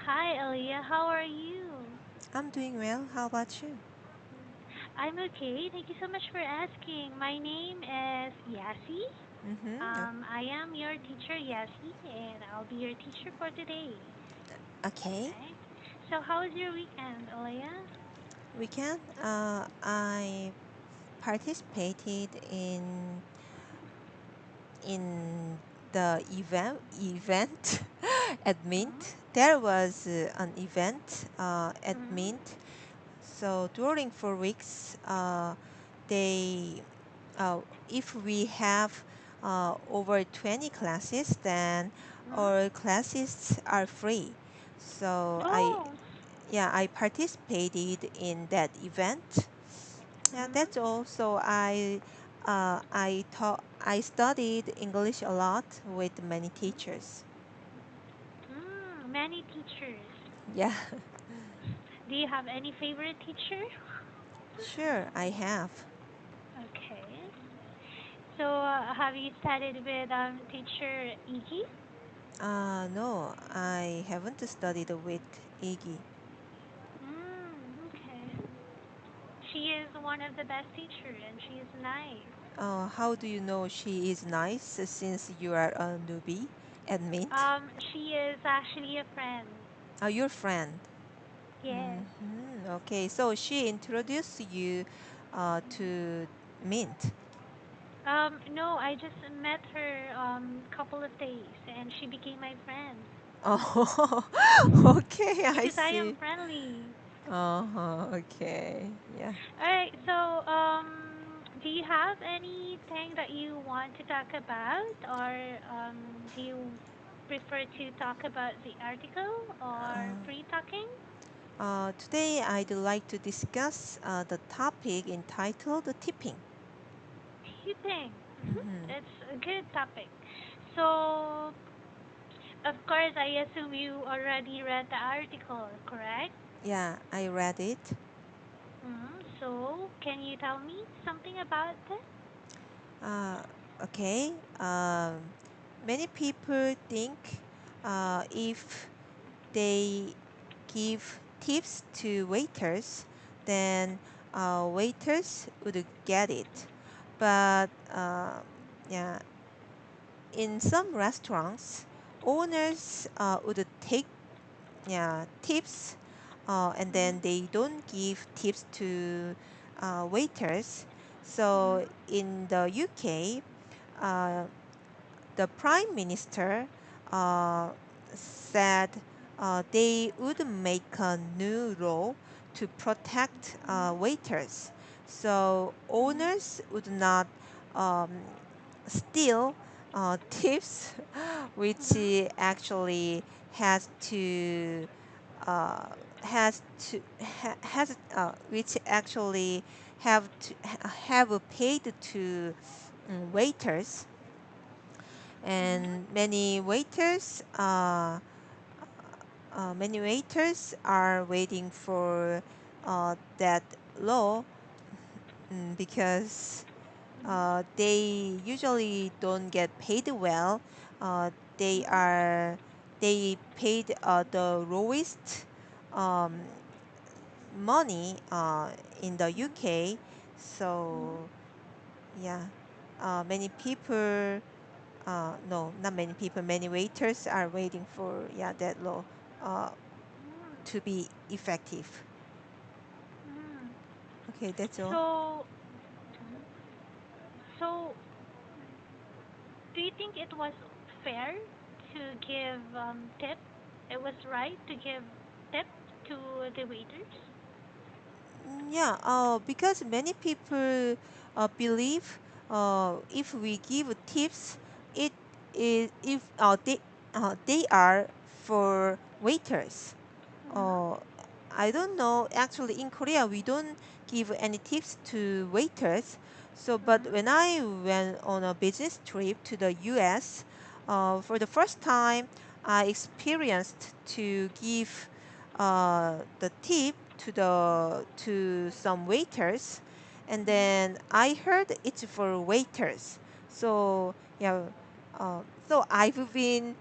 Hi, Aliyah. How are you? I'm doing well. How about you? I'm okay. Thank you so much for asking. My name is Yassi. Mm-hmm. I am your teacher, Yassi, and I'll be your teacher for today. Okay. Right? So, how was your weekend, Aliyah? Weekend. I participated in the event at Mint. Mm-hmm. There was an event at Mm-hmm. Mint. So during 4 weeks, they uh, if we have over 20 classes, then Mm-hmm. our classes are free. So Oh. I participated in that event. Yeah, that's Mm-hmm. all. So I studied English a lot with many teachers. Many teachers. Yeah, Do you have any favorite teacher? sure, I have. Okay. So, have you studied with teacher Iggy? No, I haven't studied with Iggy. Okay. She is one of the best teachers, and she is nice. How do you know she is nice since you are a newbie at Mint? She is actually a friend. Your friend. Yes. Okay, so she introduced you to Mint. No, I just met her couple of days, and she became my friend. Oh, okay, I Because I am see. friendly. Uh-huh, okay, yeah. All right. So, do you have anything that you want to talk about, or do you prefer to talk about the article or Uh, free talking? Today I'd like to discuss the topic entitled tipping. Tipping. Hmm. It's a good topic. So, of course, I assume you already read the article, correct? Yeah, I read it. So, can you tell me something about this? Uh, okay. Many people think if they give tips to waiters, then waiters would get it. But yeah, in some restaurants, owners would take tips, and then Mm-hmm. they don't give tips to waiters. So Mm-hmm. in the UK, uh, the prime minister uh, said they would make a new law to protect waiters. So owners would not um, steal tips, which Mm-hmm. actually has to which actually have paid to waiters, and Mm-hmm. many waiters are waiting for that law, because they usually don't get paid well. They Mm-hmm. are they paid the lowest um, money in the Mm-hmm. UK. So yeah, many people no, not many people, many waiters are waiting for that law uh, to be effective. Mm-hmm. Okay, that's all. So, mhm. So, do you think it was fair to give tip? It was right to give tip to the waiters? Yeah, because many people believe if we give tips, it is if they are for waiters. Mm-hmm. Uh, I don't know. Actually, in Korea, we don't give any tips to waiters. So, but Mm-hmm. when I went on a business trip to the US, for the first time, I experienced to give the tip to some waiters, and Mm-hmm. then I heard it's for waiters. So yeah, so I've been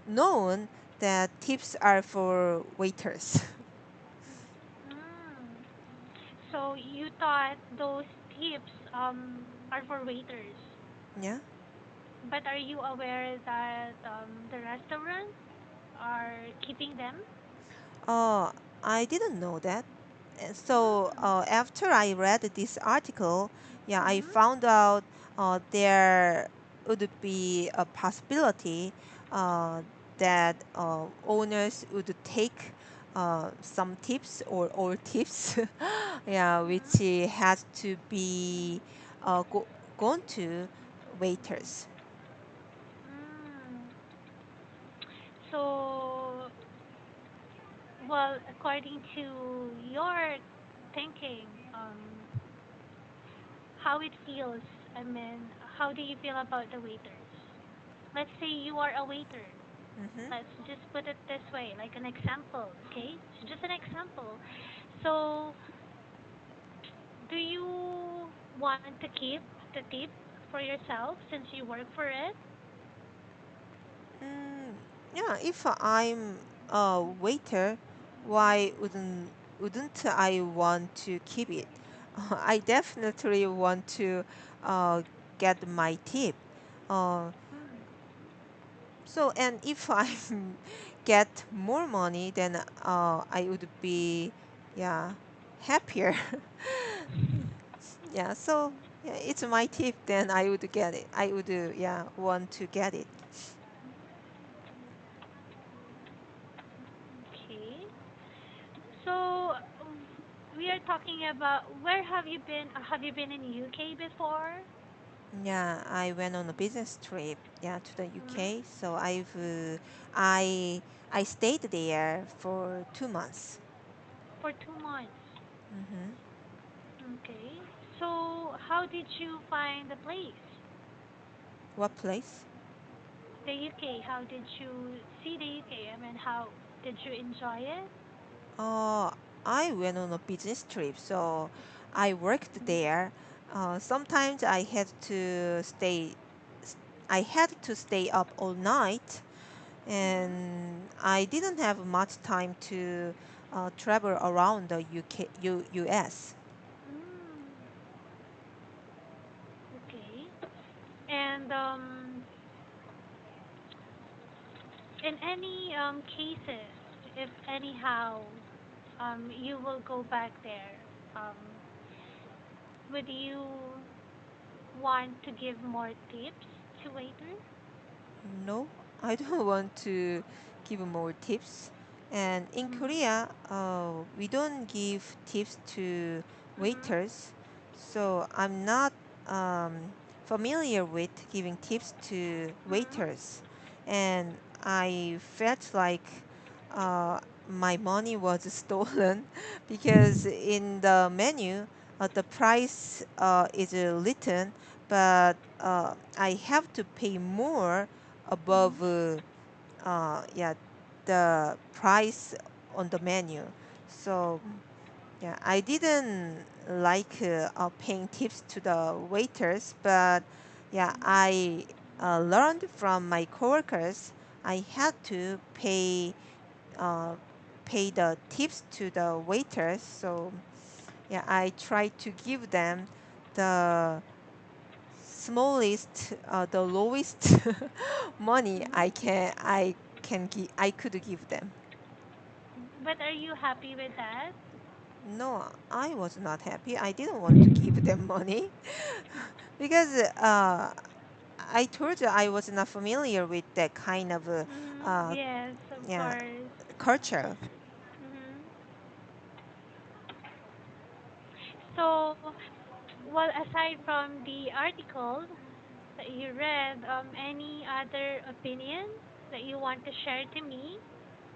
known that tips are for waiters. Mm. So you thought those tips are for waiters, Yeah. but are you aware that the restaurant are keeping them? Oh, I didn't know that. And so Mm. after I read this article, yeah, I Mhm. found out there would be a possibility uh, that owners would take some tips or all tips, yeah, which Mhm. has to be gone to waiters. Mm. So, well, according to your thinking, how it feels, I mean, how do you feel about the waiters? Let's say you are a waiter. Mm-hmm. Let's just put it this way, like an example, okay? It's just an example. So, do you want to keep the tip for yourself since you work for it? Mm, yeah, if I'm a waiter, why wouldn't I want to keep it? I definitely want to uh, get my tip. Uh, Mm. so and if I get more money, then I would be yeah happier. Yeah, so yeah, it's my tip. Then I would get it. I would yeah want to get it. Okay. So, we are talking about where have you been? Have you been in UK before? Yeah, I went on a business trip, yeah, to the Mm. UK. So I I stayed there for 2 months. For 2 months. Mm-hmm. Okay. So, how did you find the place? What place? The UK. How did you see the UK? I mean, how did you enjoy it? Uh, I went on a business trip, so I worked Mm. there. Sometimes s- I had to stay up all night, Mhm. and I didn't have much time to travel around the US. Mm. Okay. And in any cases, if anyhow you will go back there, um, would you want to give more tips to waiters? No, I don't want to give more tips. And in Mhm. Korea, we don't give tips to Mhm. waiters, so I'm not um, familiar with giving tips to Mhm. waiters. And I felt like uh, my money was stolen because in the menu, the price is written, but I have to pay more above Mhm. yeah the price on the menu. So yeah, I didn't like paying tips to the waiters, but yeah, Mhm. I learned from my coworkers I had to uh, pay the tips to the waiters. So yeah, I try to give them the smallest, the lowest money Mhm. I could give them. But are you happy with that? No, I was not happy. I didn't want to give them money because I told you I was not familiar with that kind of Mhm. uh, Yes, of yeah course. culture. Mhm. So, well, aside from the article that you read, any other opinion that you want to share to me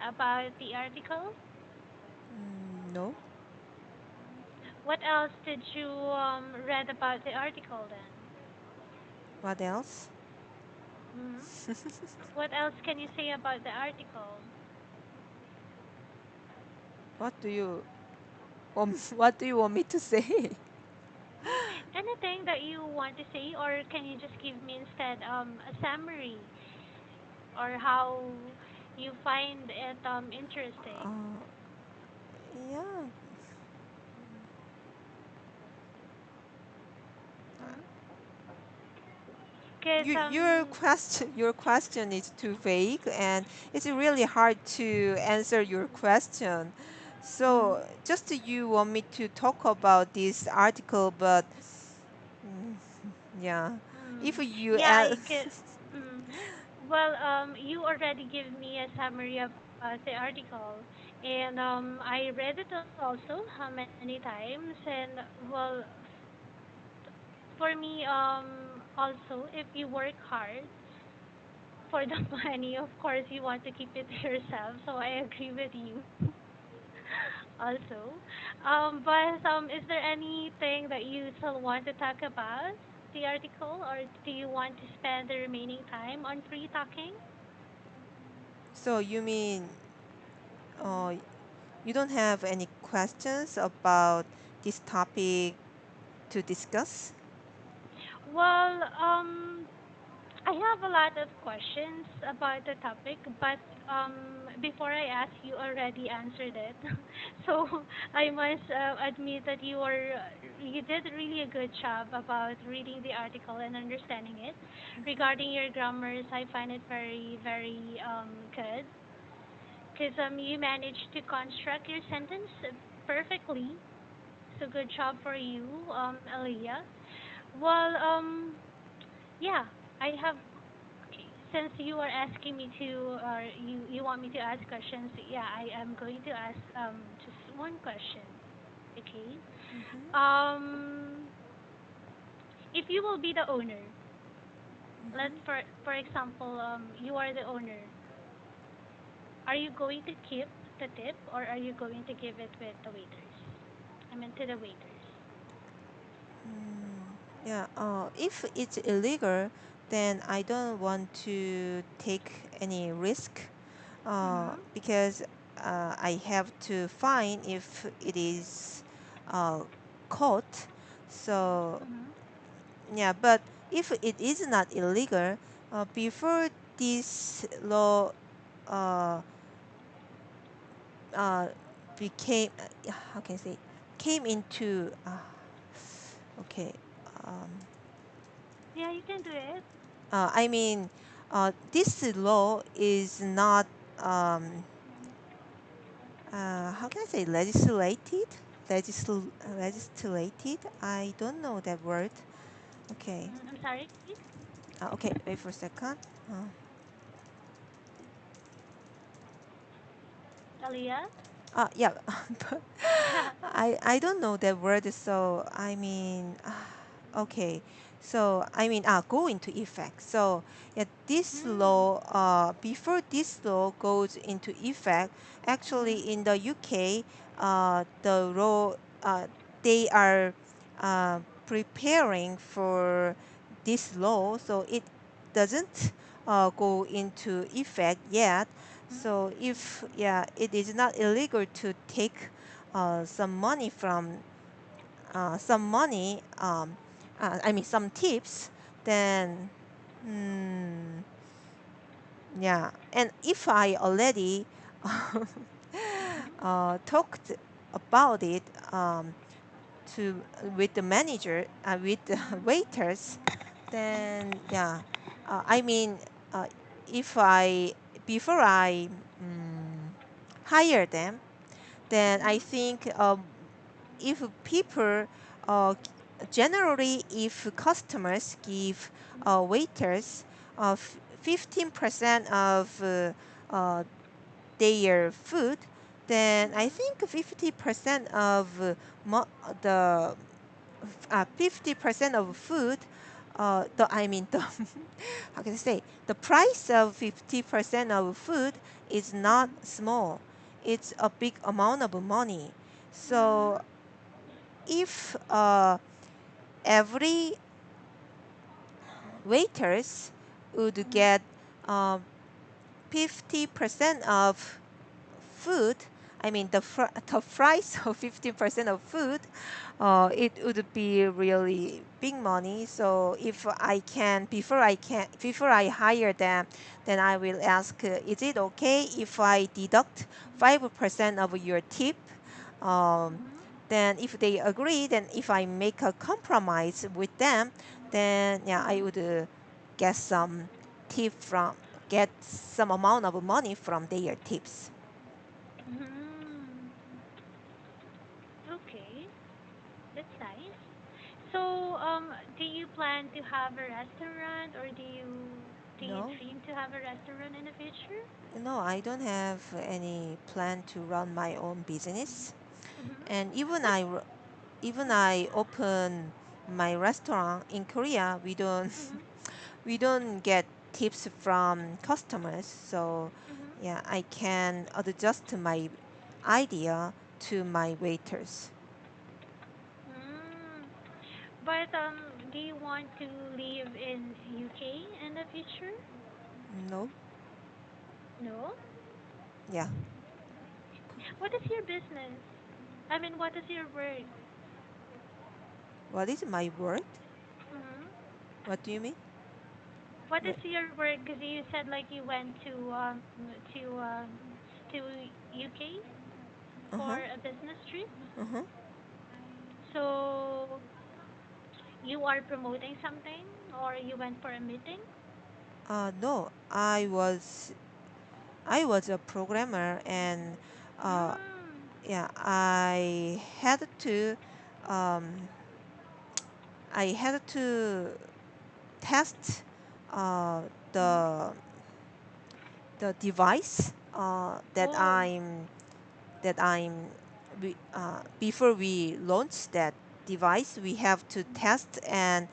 about the article? No, What else did you read about the article then? what else? Hmm. What else can you say about the article? What do you what do you want me to say? Anything that you want to say, or can you just give me instead a summary or how? You find it interesting. Uh, yeah. Cause Your question is too vague, and it's really hard to answer your question. mm, So just you want me to talk about this article, but mm, yeah, if you yeah, I ask. could. Mm, well, you already give me a summary about the article, and I read it also how many times, and well, for me, also, if you work hard for the money, of course, you want to keep it to yourself. So I agree with you. Also, but is there anything that you still want to talk about the article, or do you want to spend the remaining time on free talking? So you mean uh, you don't have any questions about this topic to discuss? Well, I have a lot of questions about the topic, but before I ask, you already answered it. So I must admit that you did really a good job about reading the article and understanding it. Regarding your grammars, I find it very, very good because you managed to construct your sentence perfectly. So good job for you, Aliyah. Well, yeah, I have. Okay, since you are asking me to, or you want me to ask questions, yeah, I am going to ask just one question. Okay. Mm-hmm. Um, if you will be the owner, let's Mm-hmm. for example, you are the owner. Are you going to keep the tip, or are you going to give it with the waiters? I mean, to the waiters. Yeah, if it's illegal, then I don't want to take any risk Mhm. because I have to fine if it is uh, caught. So, Mhm. yeah, but if it is not illegal, before this law uh, uh, became, how can I say, came into, okay. Um, Yeah, you can do it. I mean, this law is not, how can I say, legislated? I don't know that word. Okay. I'm sorry, Okay, wait for a second. Uh, Aliyah. yeah, but I don't know that word, so I mean, okay. So I mean, go into effect. So yeah, this Mm. law, before this law goes into effect, Mhm. actually in the UK, the law, they are preparing for this law, so it doesn't go into effect yet. So if yeah, it is not illegal to take some money from some money, I mean some tips, then hmm, yeah. And if I already Mhm. talked about it to with the manager, with the Mhm. waiters, Mhm. then yeah, I mean, uh, if I before I hire them, then I Mhm. think if people generally if customers give waiters 15% of uh, their food, then I Mhm. think 50% of mo- the 50% of food, the I mean the how can I say, the price of 50% of food is not Mhm. small. It's a big amount of money. So Mhm. if every waiters would Mhm. get um, 50% of food, I mean the price of 15% of food, it would be really big money. So if I can, before I hire them, then I will ask, is it okay if I deduct 5% of your tip? Um, Mm-hmm. then if they agree, then if I make a compromise with them, then yeah, I would get some tip from get some amount of money from their tips. Mm-hmm. Okay, that's nice. So, do you plan to have a restaurant, or do you No, dream to have a restaurant in the future? no, I don't have any plan to run my own business. Mm-hmm. And But even I open my restaurant in Korea, mm-hmm. we don't get tips from customers. So Mm-hmm. yeah, I can adjust my idea to my waiters. Mm. But do you want to live in UK in the future? No, No. yeah. What is your business? I mean, what is your work? What is my word? Mm-hmm. What do you mean? What is Wait. your work? Because you said like you went to UK Uh for huh. a business trip. Uh huh. So you are promoting something, or you went for a meeting? No, I was a programmer, and uh, Mm. yeah, um, I had to test uh, the the device Oh. that I'm before we launch that device, we have to test and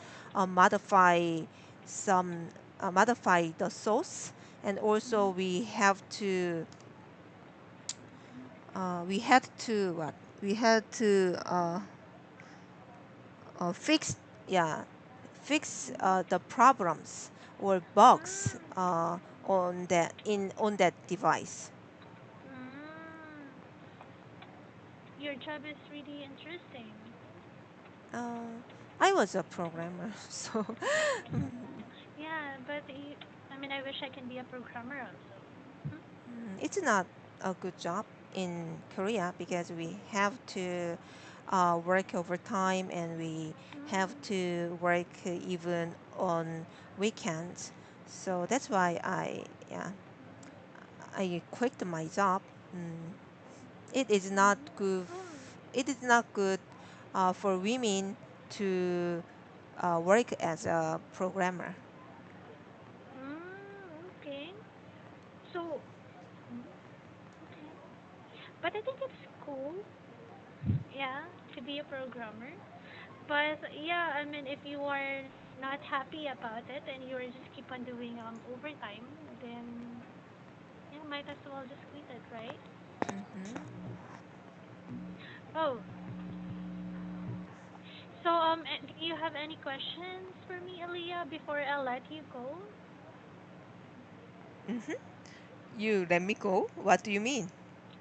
modify some modify the sauce, and also Mm-hmm. we had to what we had to fix yeah fix the problems or bugs Mm. on that device. Mm. Your job is really interesting. Uh, I was a programmer, so Yeah, but I mean, I wish I can be a programmer also. it's not a good job in Korea because we have to work overtime, and we have Mm. to work even on weekends. So that's why I quit my job. Mm, it is not good. Oh. It is not good for women to work as a programmer. Okay. So, mm, okay. But I think it's cool, yeah, to be a programmer. But yeah, I mean, if you are not happy about it and you are just keep on doing overtime, then yeah, might as well just quit it, right? Hmm. Oh, so do you have any questions for me, Aliyah, before I let you go? Hmm. You let me go? What do you mean?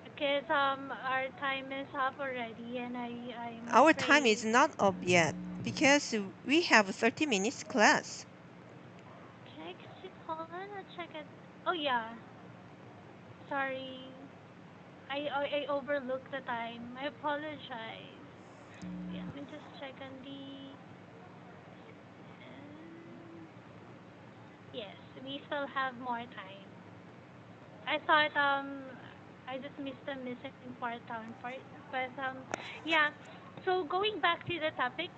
Because our time is up already, and I'm Our time is afraid. not up yet because we have 30 minutes class. Check, hold on, I'll check it. Oh yeah, sorry, I overlooked the time. I apologize. Yeah, let me just check on the. Yes, we still have more time. I thought I just missed the missing part, but yeah. So going back to the topic,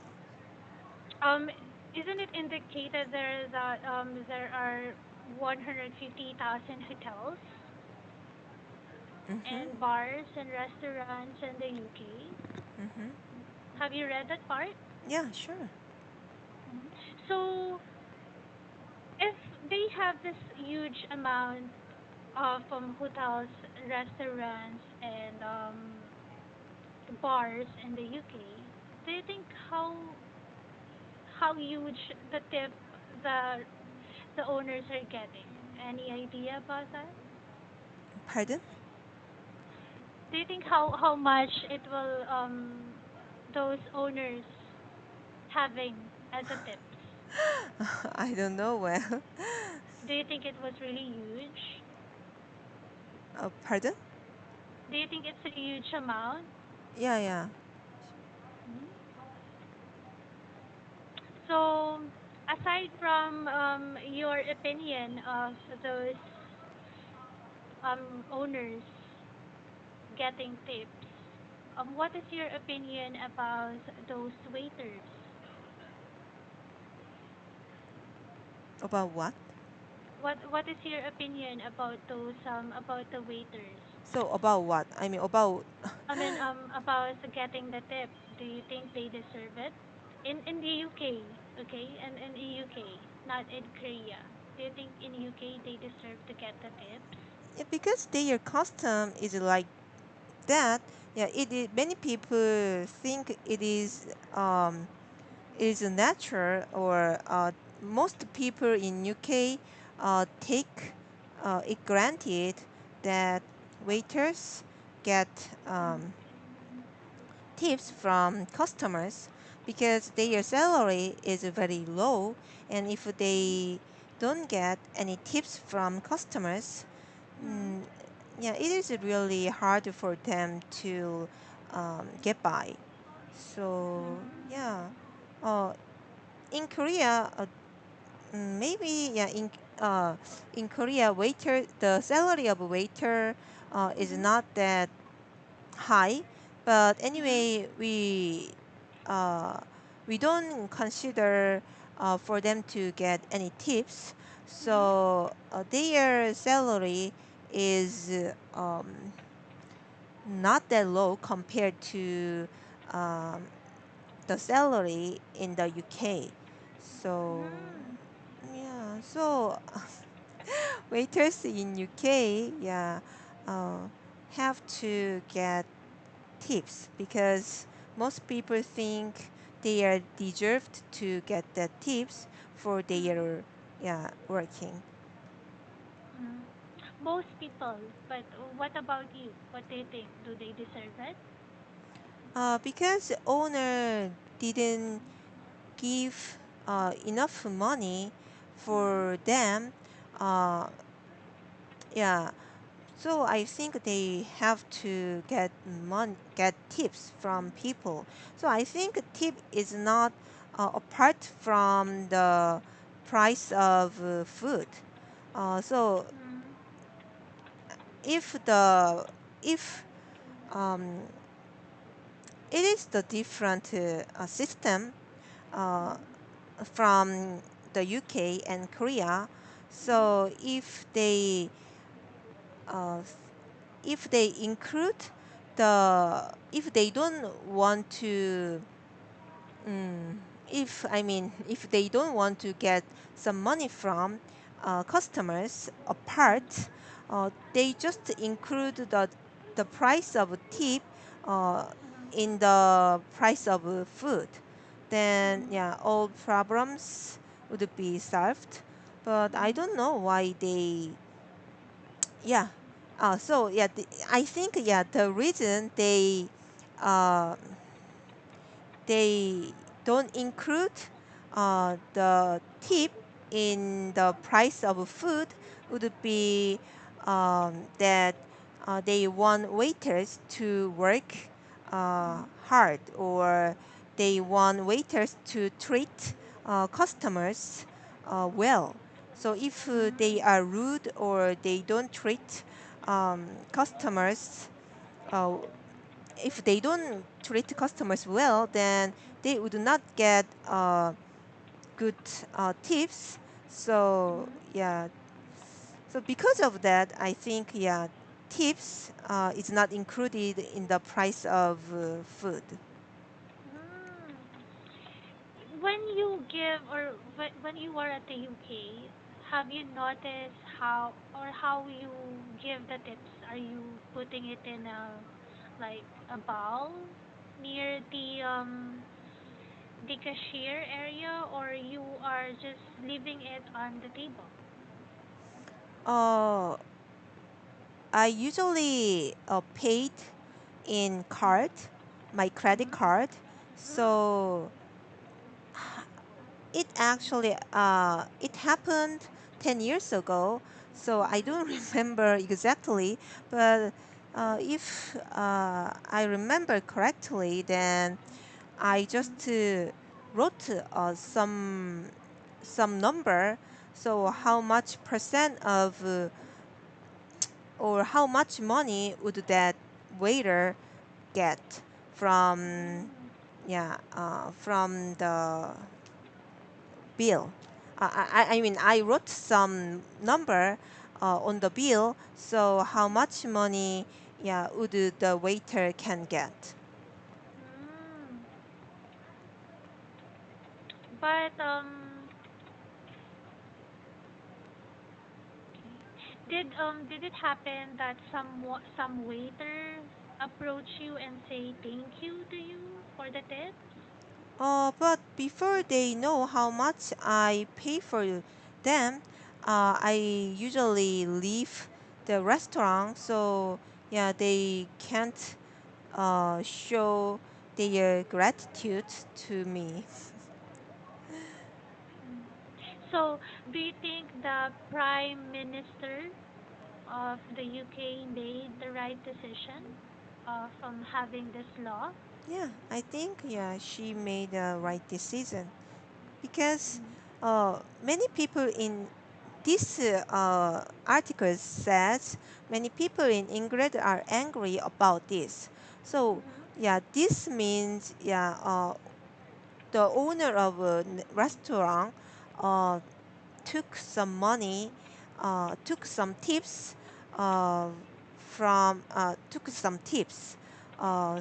um, isn't it indicated there that there are 150,000 hotels Hmm. and bars and restaurants in the UK? Hmm. Have you read that part? Yeah, sure. Mhm. So if they have this huge amount of hotels, restaurants, and bars in the UK, do you think how huge the tip the the owners are getting? Any idea about that? Pardon? Do you think how much it will those owners having as a tips? I don't know well. Do you think it was really huge? Pardon? Do you think it's a huge amount? Yeah, yeah. Mhm. So, aside from your opinion of those owners getting tips, what is your opinion about those waiters? About what? What is your opinion about those about the waiters? So about what? I mean about I mean about getting the tip. Do you think they deserve it? In the UK, okay, and in the UK, not in Korea. Do you think in UK they deserve to get the tips? yeah, because their custom is like that. Yeah, many people think it is natural, or most people in UK take it granted that waiters get um, tips from customers because their salary is very low, and if they don't get any tips from customers, Mm, mm, yeah, it is really hard for them to get by. So mm, yeah, uh, in Korea, maybe yeah, in Korea, waiter the salary of a waiter is mhm, not that high, but mhm, anyway, uh, we don't consider for them to get any tips, mhm, so their salary is not that low compared to um, the salary in the UK. So mm, yeah, so waiters in UK, yeah, uh, have to get tips because most people think they are deserved to get the tips for mm, their, yeah, working. mm. Most people, but what about you? What do you think? Do they deserve it? Because owner didn't give enough money Mm, for them, uh, yeah, so I think they have to get tips from people. So I think tip is not apart from the price of food. So mm, if the if um, it is the different system uh, from the UK and Korea. So uh, if they include if they don't want to mm, if I mean if they don't want to get some money from customers apart, they just include the price of tip uh, mm, in the price of food, then mm, yeah, all problems would be solved. But I mm, don't know why they, yeah. So yeah, I think yeah, the reason uh, they don't include the tip in the price of food would be that they want waiters to work hard, or they want waiters to treat customers well. So if they mm, are rude or they don't treat customers uh, if they don't treat customers well, then they would not get good tips. So mm, yeah, so because of that, I think yeah, tips is not included in the price of food. mm. When you give or when you are at the UK, have you noticed how you give the tips? Are you putting it in a like a bowl near the cashier area, or you are just leaving it on the table? Uh, I usually paid. in card, my credit Mm-hmm. card. Mm. So it actually it happened 10 years ago, so I don't Mm-hmm. remember exactly, but if I remember correctly, then I just Mm-hmm. wrote some number, so how much percent of or how much money would that waiter get from, Mm-hmm. yeah, from the bill. I mean, I wrote some number on the bill, so how much money, yeah, would the waiter can get. Mm. But okay. Did it happen that some waiter approach you and say thank you to you for the tips? But before they know how much I pay for them, I usually leave the restaurant, so yeah, they can't show their gratitude to me. Mm. So, do you think the Prime Minister of the UK made the right decision from having this law? Yeah, I think, yeah, she made the right decision because Mm. many people in this article says many people in England are angry about this. So Mm-hmm. yeah, this means, yeah, the owner of a restaurant uh, took some tips uh, took some tips.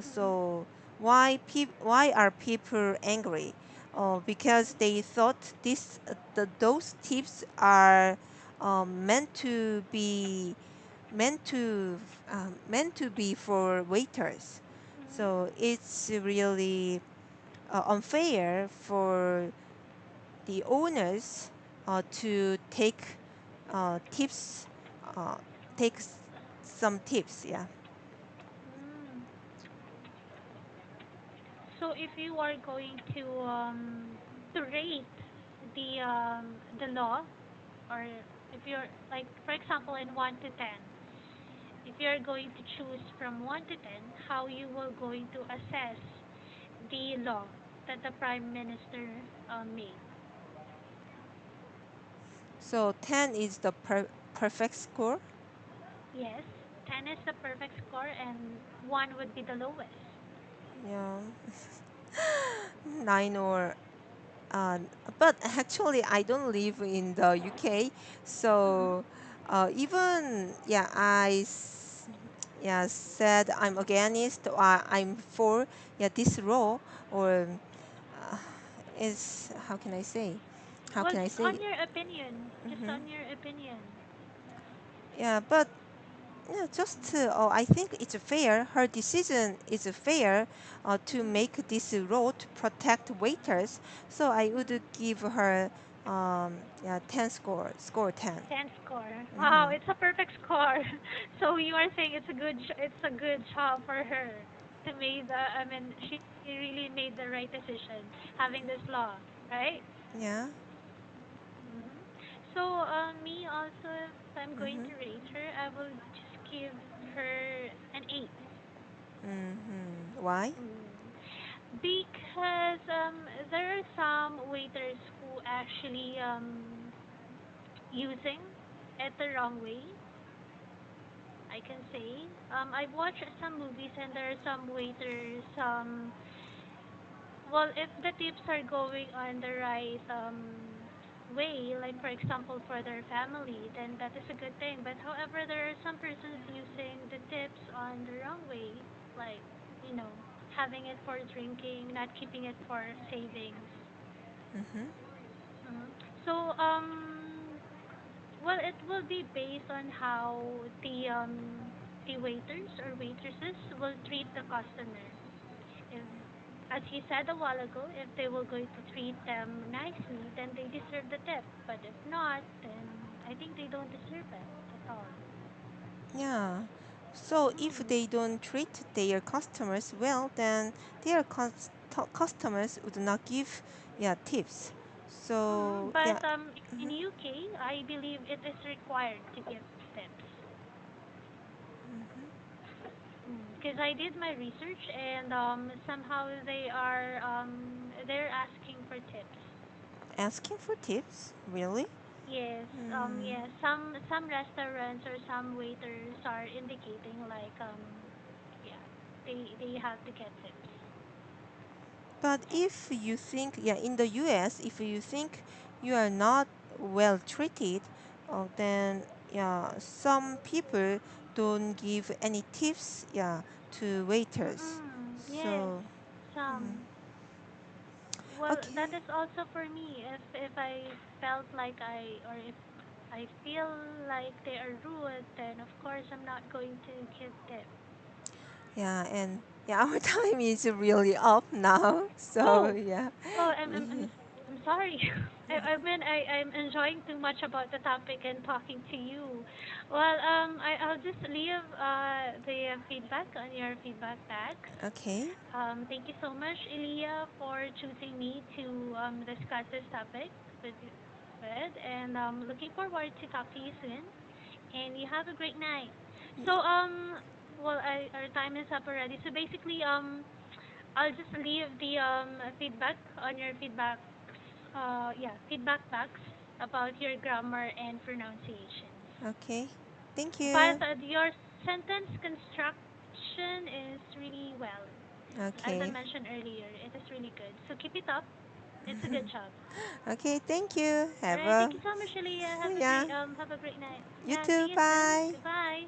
Mm-hmm. So why are people angry? Because they thought those tips are meant to be meant to meant to be for waiters. Mm-hmm. So it's really unfair for the owners to tips, uh, take some tips. Yeah. Mm. So if you are going to rate the law, or if you're like for example in 1 to 10, if you're going to choose from 1 to 10, how you will going to assess the law that the prime minister made? So 10 is the perfect score. Yes, 10 is the perfect score and 1 would be the lowest. Yeah. 9 or uh, but actually I don't live in the UK, Mm-hmm. so even, yeah, yeah, said I'm against or I'm for, yeah, this law, or uh, is, how can I say, how Well, can I just say on your opinion, just hmm on your opinion. yeah, but yeah, I think it's fair. Her decision is fair to Mm-hmm. make this law to protect waiters. So I would Mm-hmm. give her, yeah, 10 score 10. 10 score. Wow, Hmm. it's a perfect score. So you are saying it's a good job for her to make the I mean she really made the right decision having this law, right? Yeah. Mhm. So me also if I'm going Hmm. to rate her, I will just give her an 8. Why? Mm. Because there are some waiters who actually using it the wrong way, I can say. I've watched some movies and there are some waiters, well, if the tips are going on the right way, like for example for their family, then that is a good thing. But however, there are some persons using the tips on the wrong way, like, you know, having it for drinking, not keeping it for savings. Hmm. Mhm. So, well, it will be based on how the waiters or waitresses will treat the customer. If, as you said a while ago, if they were going to treat them nicely, then they deserve the tip. But if not, then I think they don't deserve it at all. Yeah. So if Mm. they don't treat their customers well, then their customers would not give, yeah, tips. Mm. So yeah. But in Mhm. UK, I believe it is required to give tips. Because I did my research and somehow they're asking for tips. Asking for tips, really? Yes, Mm. yes. Some restaurants or some waiters are indicating like yeah, they have to get tips. But if you think, yeah, in the US, if you think you are not well treated, then yeah, some people don't give any tips, yeah, to waiters. Mm-mm. Yes, So, mm, some. Well, that okay, is also for me. If I felt like if I feel like they are rude, then of course I'm not going to give tips. yeah, and yeah, our time is really up now. So Oh, yeah, oh, we, I'm sorry. I mean, I'm enjoying too much about the topic and talking to you. Well, I'll just leave the feedback on your feedback tags. okay, Thank you so much, Elia, for choosing me to discuss this topic with, and looking forward to talk to you soon. And you have a great night. So, well, our time is up already. So basically, I'll just leave the feedback on your feedback, yeah, feedback box about your grammar and pronunciations. okay, thank But you. your sentence construction is really well. As I Okay, mentioned earlier, it is really good. So keep it up. It's a good job. okay, thank you. All Have right, a, thank you so much, Aliyah. yeah, Have a great night. you Yeah, too. see you soon. Bye. Goodbye.